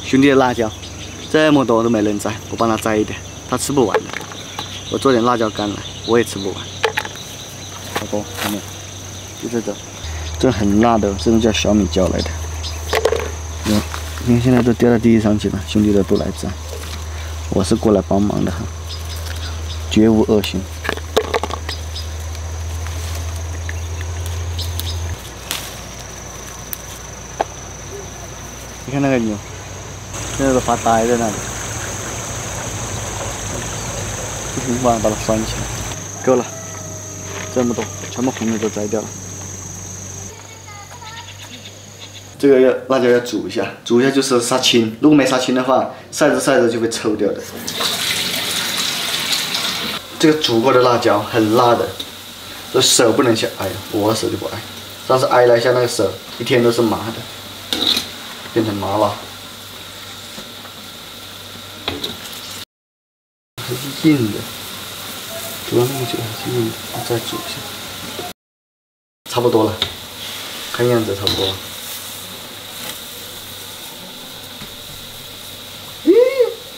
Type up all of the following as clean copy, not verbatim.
兄弟的辣椒，这么多都没人摘，我帮他摘一点，他吃不完的。我做点辣椒干来，我也吃不完。好多，看没有？就这个，这很辣的，这种叫小米椒来的。你看现在都掉到地上去了，兄弟的都来摘，我是过来帮忙的哈，绝无恶心。你看那个牛，现在都发呆在那里，不行，把它拴起来。够了，这么多，全部红的都摘掉了。这个辣椒要煮一下，煮一下就是杀青。如果没杀青的话，晒着就会抽掉的。这个煮过的辣椒很辣的，这手不能去挨，我手就不挨。上次挨了一下，那个手一天都是麻的，变成麻了。还是硬的，煮了那么久还是硬的，我再煮一下。差不多了，看样子差不多了。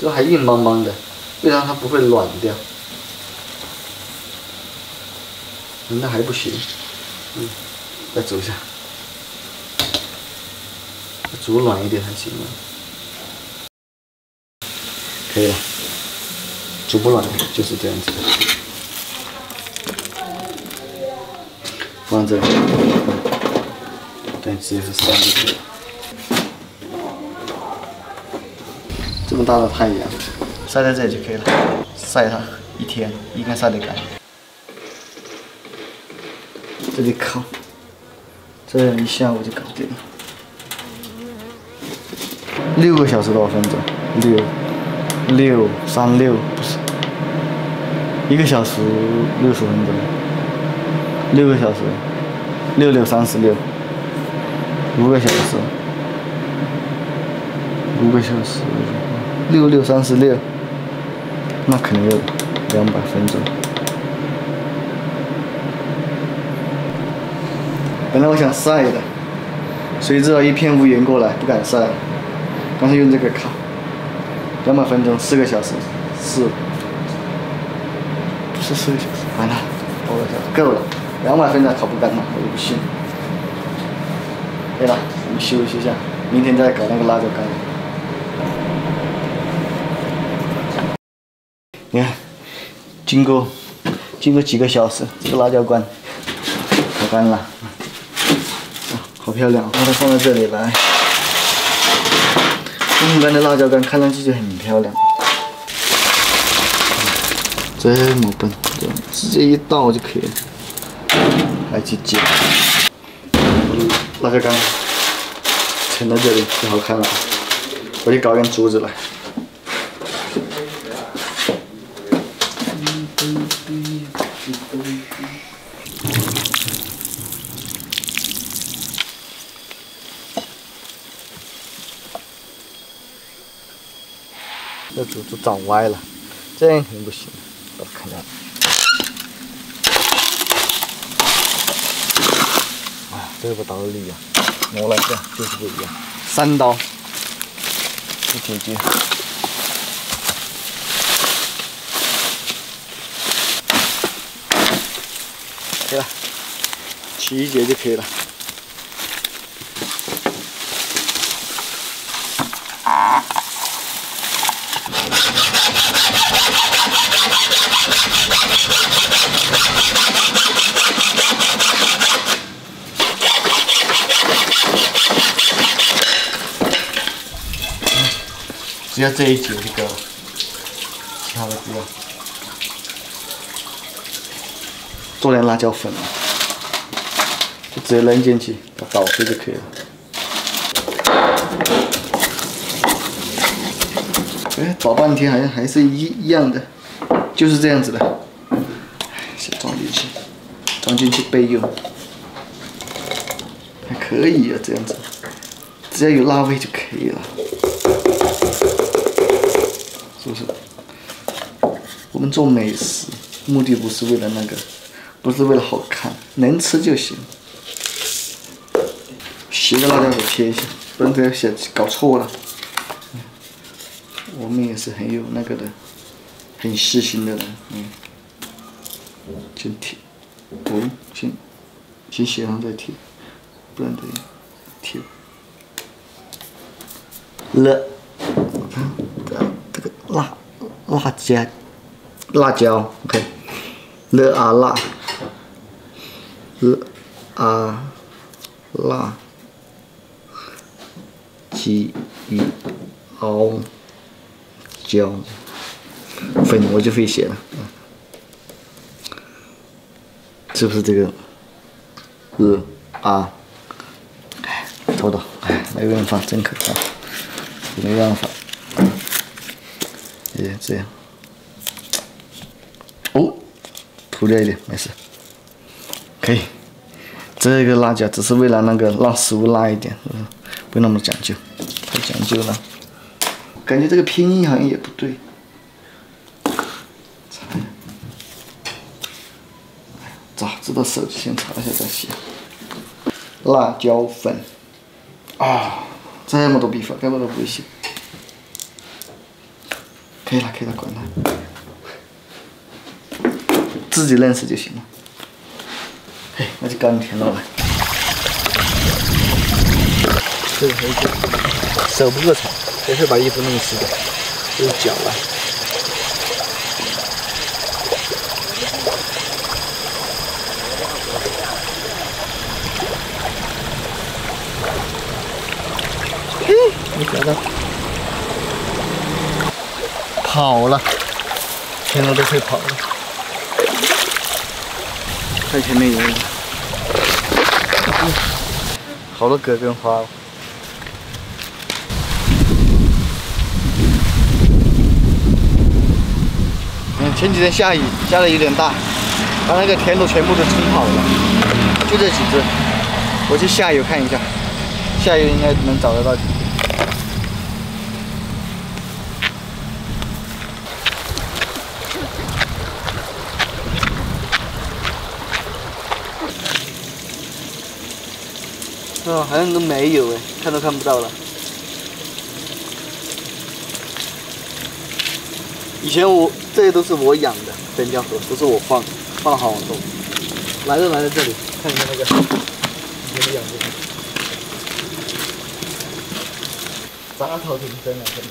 这还硬邦邦的，为啥它不会软掉？那还不行，再煮一下，煮软一点才行了。可以了，煮不软就是这样子的。放这里，对，直接是塞进去。这么大的太阳，晒在这里就可以了，晒它一天，应该晒得干。这里烤，这样一下午就搞定了。6个小时多少分钟？636不是，1个小时60分钟，6个小时，6636，5个小时，5个小时。6636，那可能有200分钟。本来我想晒的，谁知道一片乌云过来，不敢晒了，干脆用这个烤。200分钟，4个小时，不是4个小时，完了，5个小时够了，200分钟烤不干嘛，我就不信。对了，我们休息一下，明天再搞那个辣椒干。你看，经过几个小时，这个辣椒干烤干了，好漂亮！把它放在这里来，风干的辣椒干看上去就很漂亮。这么笨，直接一倒就可以了，还去剪。辣椒干盛到这里就好看了，我去搞根竹子来。这竹子长歪了，这样肯定不行，把它砍掉。啊，这个刀力啊，磨了一下就是不一样，3刀就解决。对了，取一节就可以了。只要这一节就够了，其他的不要。做点辣椒粉，就直接扔进去，把它捣碎就可以了。哎，捣半天好像还是一样的，就是这样子的。先装进去备用，还可以啊，这样子，只要有辣味就可以了。是不是？我们做美食，目的不是为了那个，不是为了好看，能吃就行。写个辣椒给贴一下，不然这样写搞错了。我们也是很有那个的，很细心的人，先贴，先写上再贴，不然得贴。了，这个辣椒 ，OK， 了啊辣，了啊辣，鸡与熬椒粉我就会写了，是不是这个？头头，没办法，真可怕，没办法，也这样。哦，涂掉一点，没事，可以。这个辣椒只是为了那个让食物辣一点，不那么讲究，太讲究了。感觉这个拼音好像也不对。查一下，早知道手机先查一下再写。辣椒粉啊，这么多笔法，根本都不会写。可以了，管它，自己认识就行了。嘿，那就搞你田老板。这个很久，手不够长，等会把衣服弄湿的，用脚啊。嘿，没找到，跑了，天鹅都会跑了。看前面有一个，好多葛根花哦。前几天下雨，下的有点大，把那个田螺全部都冲跑了，就这几只。我去下游看一下，下游应该能找得到几只。好像都没有哎，看都看不到了。以前这些都是我养的灯胶盒，都是我放了好多。来了这里，看一下那个以前的养殖场，杂草挺深啊，这里。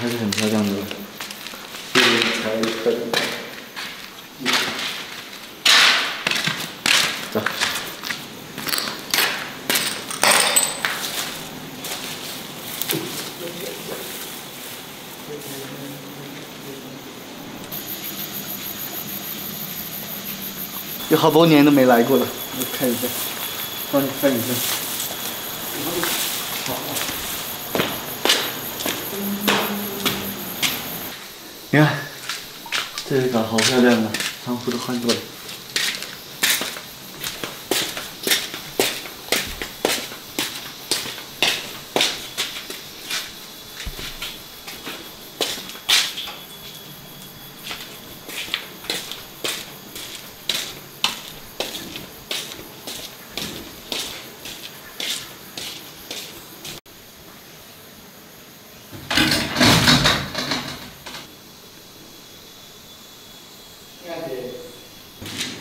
还是很漂亮的，这里才可以。走。有好多年都没来过了，我看一下，帮你看一下。你看，这里搞好漂亮啊，窗户都换过了。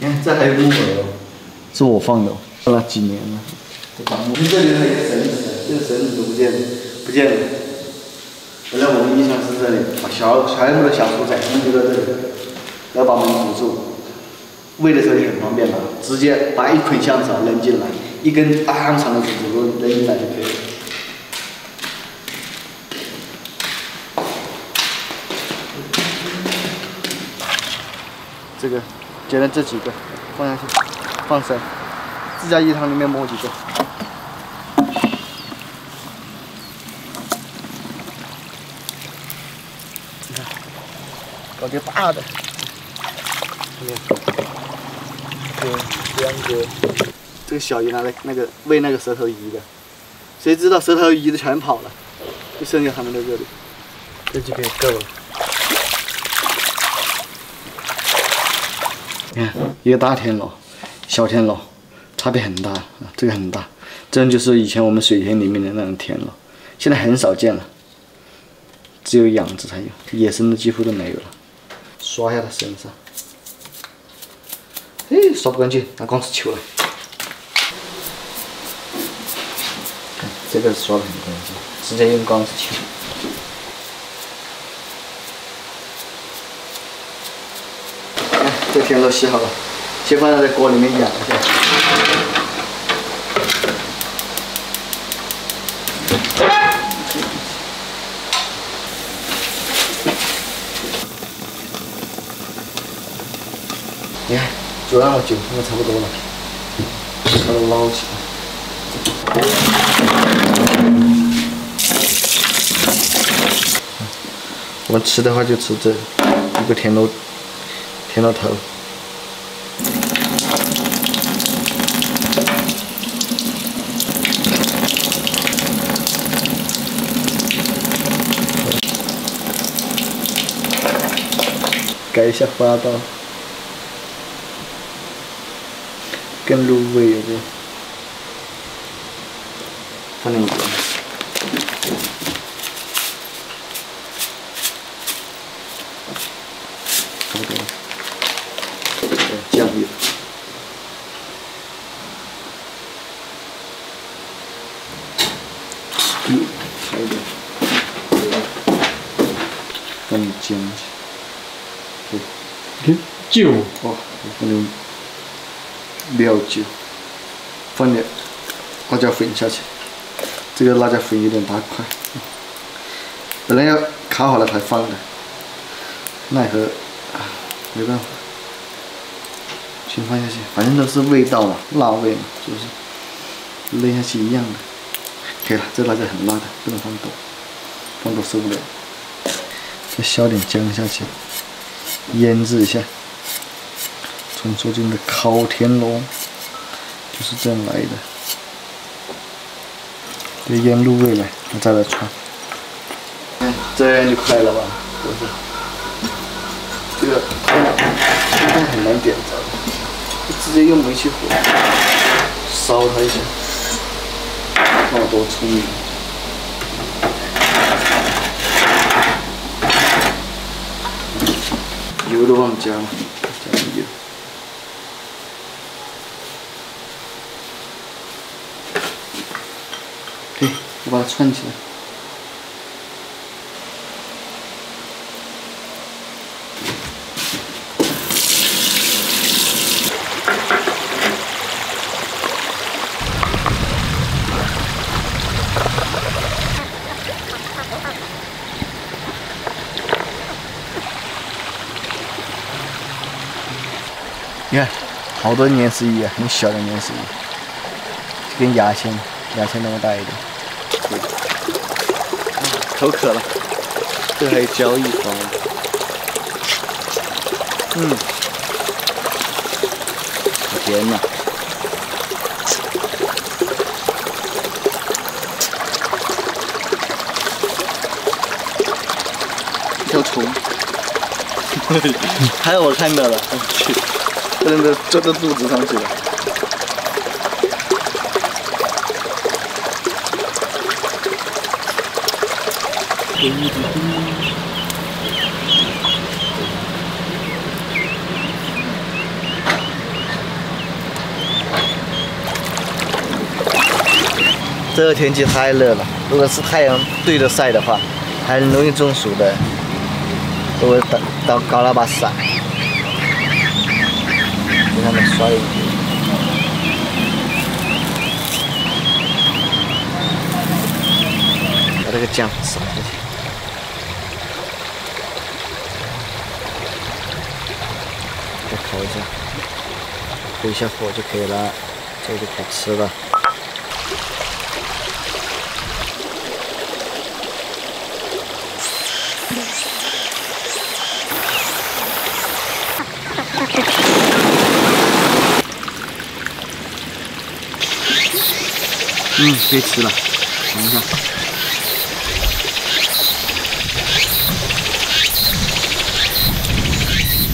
你看，这还有木耳哦，是我放的，放了几年了。我们这里还有绳子，这个绳子都不见了。本来我们经常是这里把全部的小猪仔全部丢到这里，然后把门堵住。喂的时候也很方便了，直接把一捆香草扔进来，一根大长的竹子扔进来就可以了。这个捡了这几个，放下去，放生，自家鱼塘里面摸几个。你看，搞点大的，2个，这个小鱼拿来喂那个蛇头鱼的，谁知道蛇头鱼的全跑了，就剩下它们在这里，这就可以够了。你看，一个大田螺，小田螺，差别很大啊，这个很大。这就是以前我们水田里面的那种田螺，现在很少见了，只有养殖才有，野生的几乎都没有了。刷一下它身上，哎，刷不干净，拿钢丝球来。看这个刷的很干净，直接用钢丝球。看这田螺洗好了，先放在锅里面养一下。 你看，煮那么久，应该差不多了，把它捞起来。我们吃的话就吃这一个田螺头。改一下花刀。 更入味有点，放点盐，差不多了，酱油，还有点，放点姜去，酒哦，放点。 料酒，放点辣椒粉下去，这个辣椒粉有点大块，本来要烤好了才放的，奈何没办法，先放下去，反正都是味道嘛，辣味嘛，是不是？扔下去一样的，可以了，这辣椒很辣的，不能放多，放多受不了。再削点姜下去，腌制一下。 传说中的烤田螺就是这样来的，这腌入味了，我再来串。看这样就快了吧？是不是？这个应该很难点着，直接用煤气火烧它一下，看我多聪明。油都忘加了，加点油。 对，我把它串起来。你看，好多粘丝鱼啊，很小的粘丝鱼，跟牙签那么大一点。 口渴了，这还有交易包。好甜呐！一条虫，还有我看到了，我去，真的钻到肚子上去了。 这个天气太热了，如果是太阳对着晒的话，还容易中暑的。我搞了把伞，给他们刷一点。把这个酱撒下去。 再烤一下，回一下火就可以了，这就可以吃了。可以吃了，尝一下。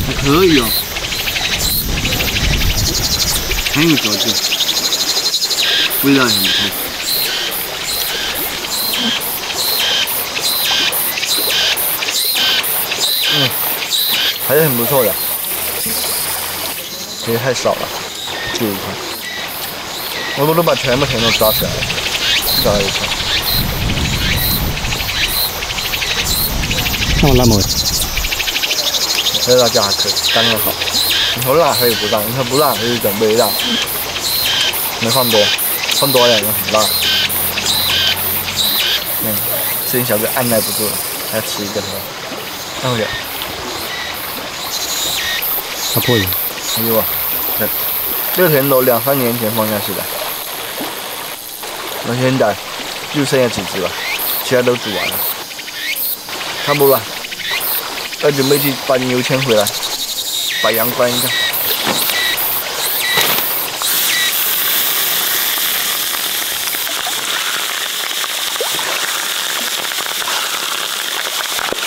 还可以哦。很有嚼劲，味道也很不错。还是很不错的，其实太少了，4、5块。我都把全部甜都抓起来了，抓了1块。看我辣没？这辣椒还可以，刚刚好。你说辣可以不辣，你说不辣可以准备辣，没放多，放多了就很辣。这小哥按耐不住了，还要吃一个是吧？按回去。它破了。哎呦啊！这田螺2、3年前放下去的，那现在就剩下几只了，其他都煮完了，差不多了。要准备去把牛牵回来，把羊关一下。